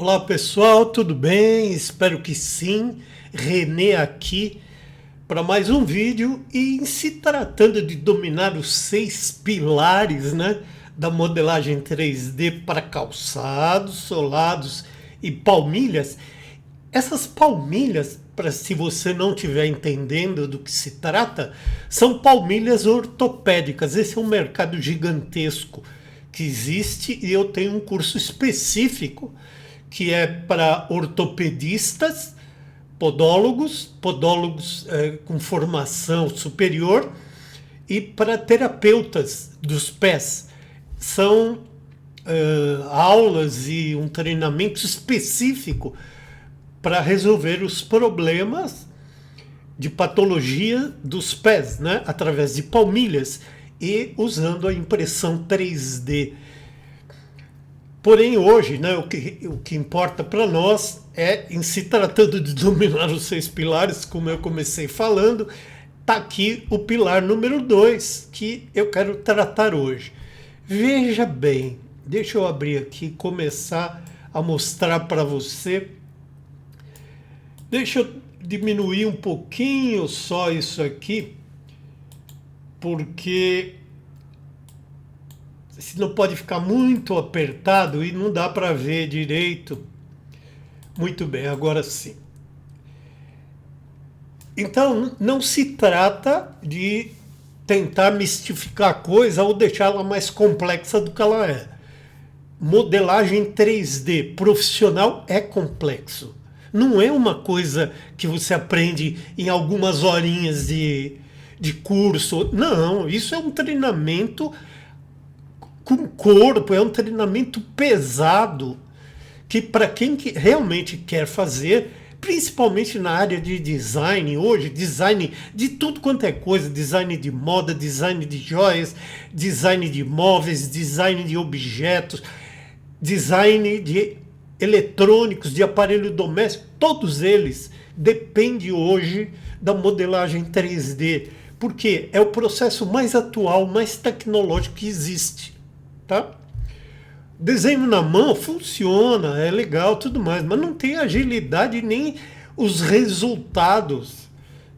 Olá pessoal, tudo bem? Espero que sim. René aqui para mais um vídeo e em se tratando de dominar os 6 pilares, né, da modelagem 3D para calçados, solados e palmilhas. Essas palmilhas, para se você não estiver entendendo do que se trata, são palmilhas ortopédicas. Esse é um mercado gigantesco que existe e eu tenho um curso específico que é para ortopedistas, podólogos com formação superior e para terapeutas dos pés. São aulas e um treinamento específico para resolver os problemas de patologia dos pés, né? Através de palmilhas e usando a impressão 3D. Porém, hoje, né, o que importa para nós é, em se tratando de dominar os 6 pilares, como eu comecei falando, está aqui o pilar número 2 que eu quero tratar hoje. Veja bem, deixa eu abrir aqui e começar a mostrar para você. Deixa eu diminuir um pouquinho só isso aqui, porque senão pode ficar muito apertado e não dá para ver direito. Muito bem, agora sim. Então, não se trata de tentar mistificar a coisa ou deixá-la mais complexa do que ela é. Modelagem 3D profissional é complexo. Não é uma coisa que você aprende em algumas horinhas de curso. Não, isso é um treinamento com corpo, é um treinamento pesado que para quem realmente quer fazer, principalmente na área de design, hoje, design de tudo quanto é coisa, design de moda, design de joias, design de móveis, design de objetos, design de eletrônicos, de aparelho doméstico, todos eles dependem hoje da modelagem 3D, porque é o processo mais atual, mais tecnológico que existe, tá? Desenho na mão funciona, é legal, tudo mais, mas não tem agilidade nem os resultados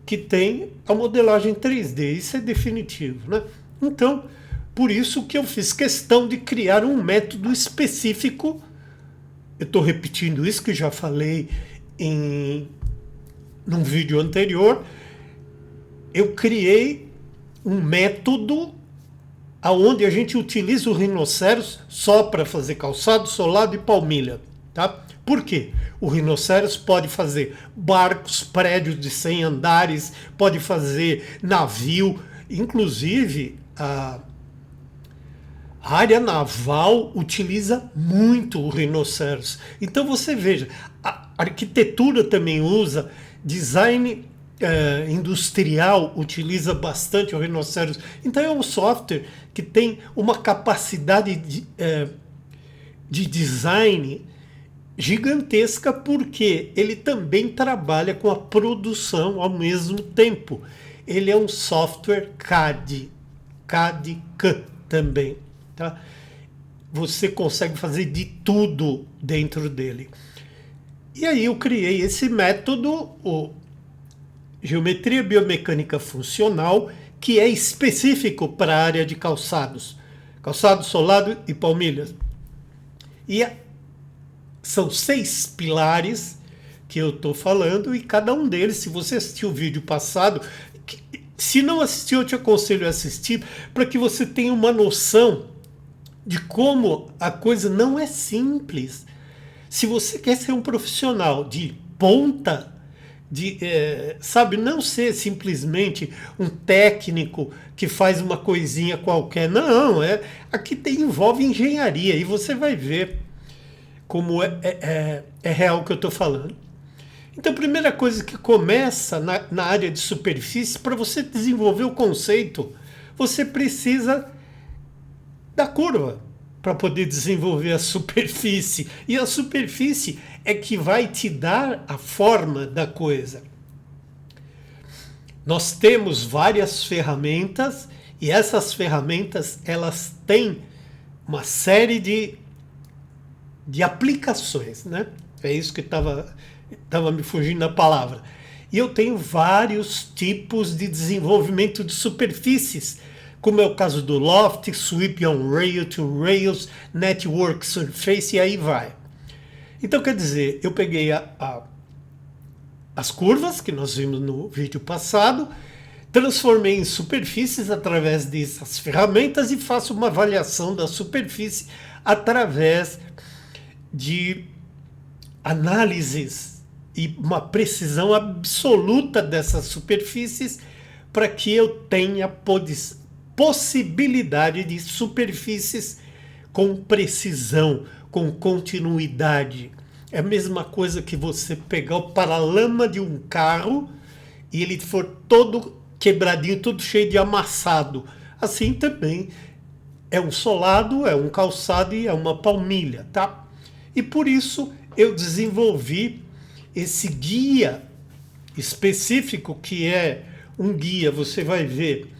que tem a modelagem 3D. Isso é definitivo, né? Então, por isso que eu fiz questão de criar um método específico. Eu estou repetindo isso que já falei num vídeo anterior. Eu criei um método aonde a gente utiliza o rinoceros só para fazer calçado, solado e palmilha, tá? Por quê? O rinoceros pode fazer barcos, prédios de 100 andares, pode fazer navio, inclusive a área naval utiliza muito o rinoceros. Então você veja, a arquitetura também usa, design industrial utiliza bastante o rinoceros. Então é um software que tem uma capacidade de design gigantesca, porque ele também trabalha com a produção ao mesmo tempo. Ele é um software CAD também, tá? Você consegue fazer de tudo dentro dele. E aí eu criei esse método, o Geometria Biomecânica Funcional, que é específico para a área de calçados. Calçado, solado e palmilhas. E são 6 pilares que eu estou falando, e cada um deles, se você assistiu o vídeo passado, se não assistiu, eu te aconselho a assistir, para que você tenha uma noção de como a coisa não é simples. Se você quer ser um profissional de ponta, sabe, não ser simplesmente um técnico que faz uma coisinha qualquer. Não, aqui envolve engenharia, e você vai ver como é real o que eu estou falando. Então, a primeira coisa que começa na área de superfície, para você desenvolver o conceito, você precisa da curva para poder desenvolver a superfície. E a superfície é que vai te dar a forma da coisa. Nós temos várias ferramentas, e essas ferramentas elas têm uma série de de aplicações, né? É isso que estava me fugindo a palavra. E eu tenho vários tipos de desenvolvimento de superfícies, como é o caso do Loft, Sweep on Rail to Rails, Network Surface, e aí vai. Então, quer dizer, eu peguei as curvas, que nós vimos no vídeo passado, transformei em superfícies através dessas ferramentas e faço uma avaliação da superfície através de análises e uma precisão absoluta dessas superfícies para que eu tenha possibilidade de superfícies com precisão, com continuidade. É a mesma coisa que você pegar o paralama de um carro e ele for todo quebradinho, todo cheio de amassado. Assim também é um solado, é um calçado e é uma palmilha, tá? E por isso eu desenvolvi esse guia específico, que é um guia, você vai ver,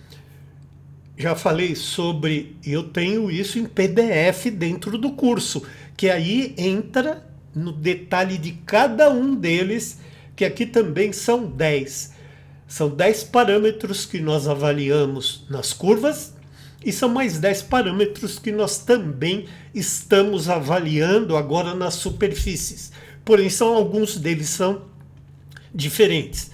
já falei sobre, eu tenho isso em PDF dentro do curso, que aí entra no detalhe de cada um deles, que aqui também são 10. São 10 parâmetros que nós avaliamos nas curvas e são mais 10 parâmetros que nós também estamos avaliando agora nas superfícies. Porém, alguns deles são diferentes.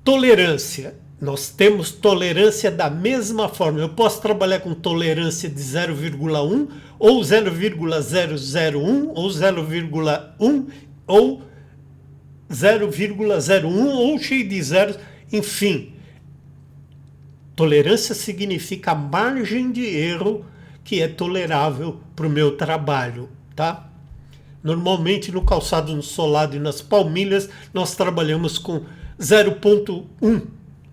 Tolerância. Nós temos tolerância da mesma forma. Eu posso trabalhar com tolerância de 0,1 ou 0,001 ou 0,1 ou 0,01 ou cheio de zeros, enfim. Tolerância significa a margem de erro que é tolerável para o meu trabalho, tá? Normalmente no calçado, no solado e nas palmilhas nós trabalhamos com 0,1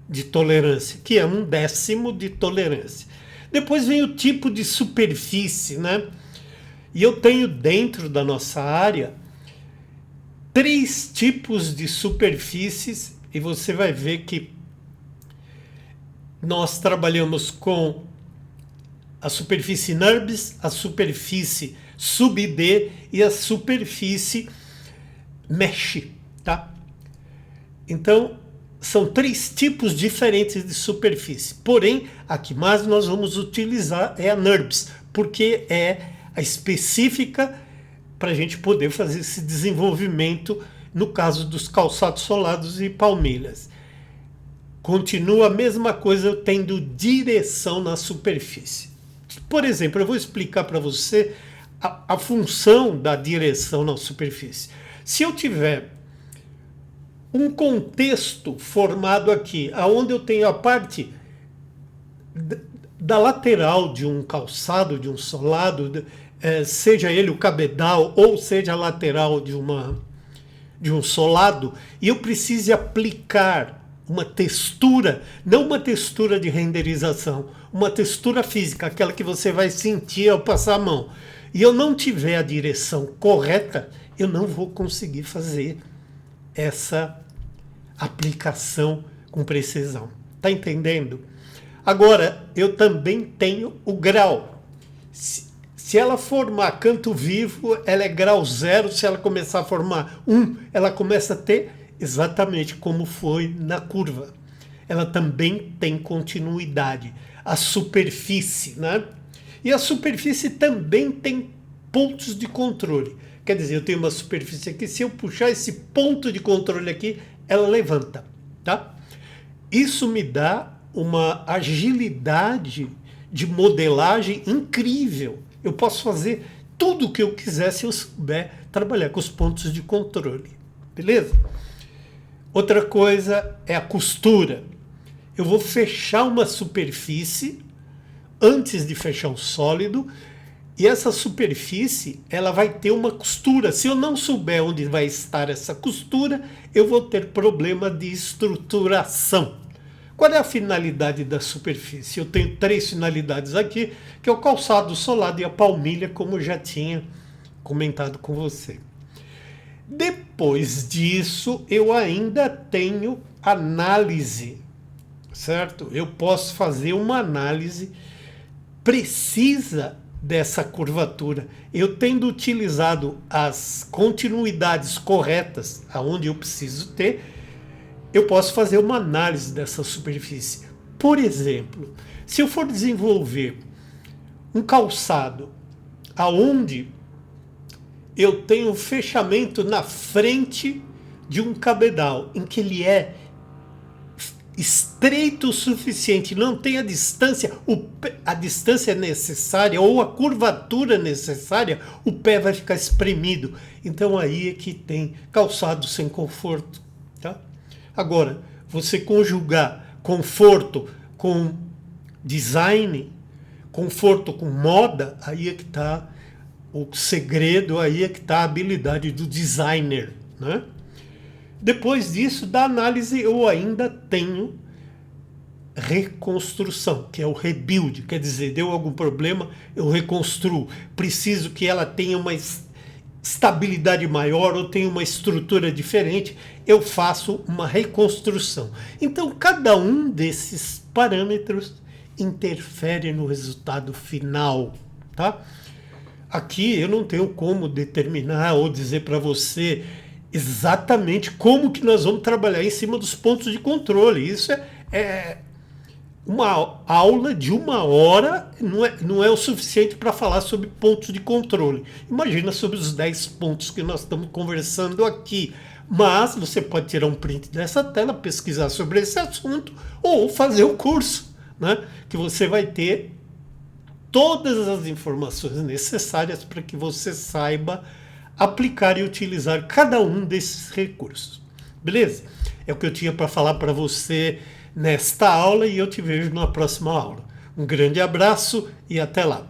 de tolerância, que é 1/10 de tolerância. Depois vem o tipo de superfície, né? E eu tenho dentro da nossa área 3 tipos de superfícies e você vai ver que nós trabalhamos com a superfície NURBS, a superfície sub-D e a superfície mesh, tá? Então, são 3 tipos diferentes de superfície. Porém, a que mais nós vamos utilizar é a NURBS, porque é a específica para a gente poder fazer esse desenvolvimento no caso dos calçados solados e palmilhas. Continua a mesma coisa tendo direção na superfície. Por exemplo, eu vou explicar para você a função da direção na superfície. Se eu tiver um contexto formado aqui, aonde eu tenho a parte da lateral de um calçado, de um solado, seja ele o cabedal ou seja a lateral de um solado, e eu precise aplicar uma textura, não uma textura de renderização, uma textura física, aquela que você vai sentir ao passar a mão, e eu não tiver a direção correta, eu não vou conseguir fazer essa aplicação com precisão. Tá entendendo? Agora, eu também tenho o grau. Se ela formar canto vivo, ela é grau 0. Se ela começar a formar 1, ela começa a ter exatamente como foi na curva. Ela também tem continuidade. A superfície, né? E a superfície também tem pontos de controle. Quer dizer, eu tenho uma superfície aqui, se eu puxar esse ponto de controle aqui, ela levanta, tá? Isso me dá uma agilidade de modelagem incrível. Eu posso fazer tudo o que eu quiser se eu souber trabalhar com os pontos de controle, beleza? Outra coisa é a costura. Eu vou fechar uma superfície antes de fechar um sólido, e essa superfície ela vai ter uma costura. Se eu não souber onde vai estar essa costura, eu vou ter problema de estruturação. Qual é a finalidade da superfície? Eu tenho 3 finalidades aqui, que é o calçado, o solado e a palmilha, como eu já tinha comentado com você. Depois disso, eu ainda tenho análise, certo? Eu posso fazer uma análise precisa dessa curvatura. Eu tendo utilizado as continuidades corretas aonde eu preciso ter, eu posso fazer uma análise dessa superfície. Por exemplo, se eu for desenvolver um calçado aonde eu tenho um fechamento na frente de um cabedal, em que ele é estreito o suficiente, não tem a distância necessária ou a curvatura necessária, o pé vai ficar espremido. Então aí é que tem calçado sem conforto. Tá? Agora, você conjugar conforto com design, conforto com moda, aí é que está o segredo, aí é que está a habilidade do designer, né? Depois disso, da análise, eu ainda tenho reconstrução, que é o rebuild, quer dizer, deu algum problema, eu reconstruo. Preciso que ela tenha uma estabilidade maior ou tenha uma estrutura diferente, eu faço uma reconstrução. Então, cada um desses parâmetros interfere no resultado final, tá? Aqui eu não tenho como determinar ou dizer para você exatamente como que nós vamos trabalhar em cima dos pontos de controle. Isso é uma aula de 1 hora, não é o suficiente para falar sobre pontos de controle. Imagina sobre os 10 pontos que nós estamos conversando aqui. Mas você pode tirar um print dessa tela, pesquisar sobre esse assunto ou fazer o curso, né? Que você vai ter todas as informações necessárias para que você saiba aplicar e utilizar cada um desses recursos. Beleza? É o que eu tinha para falar para você nesta aula e eu te vejo na próxima aula. Um grande abraço e até lá.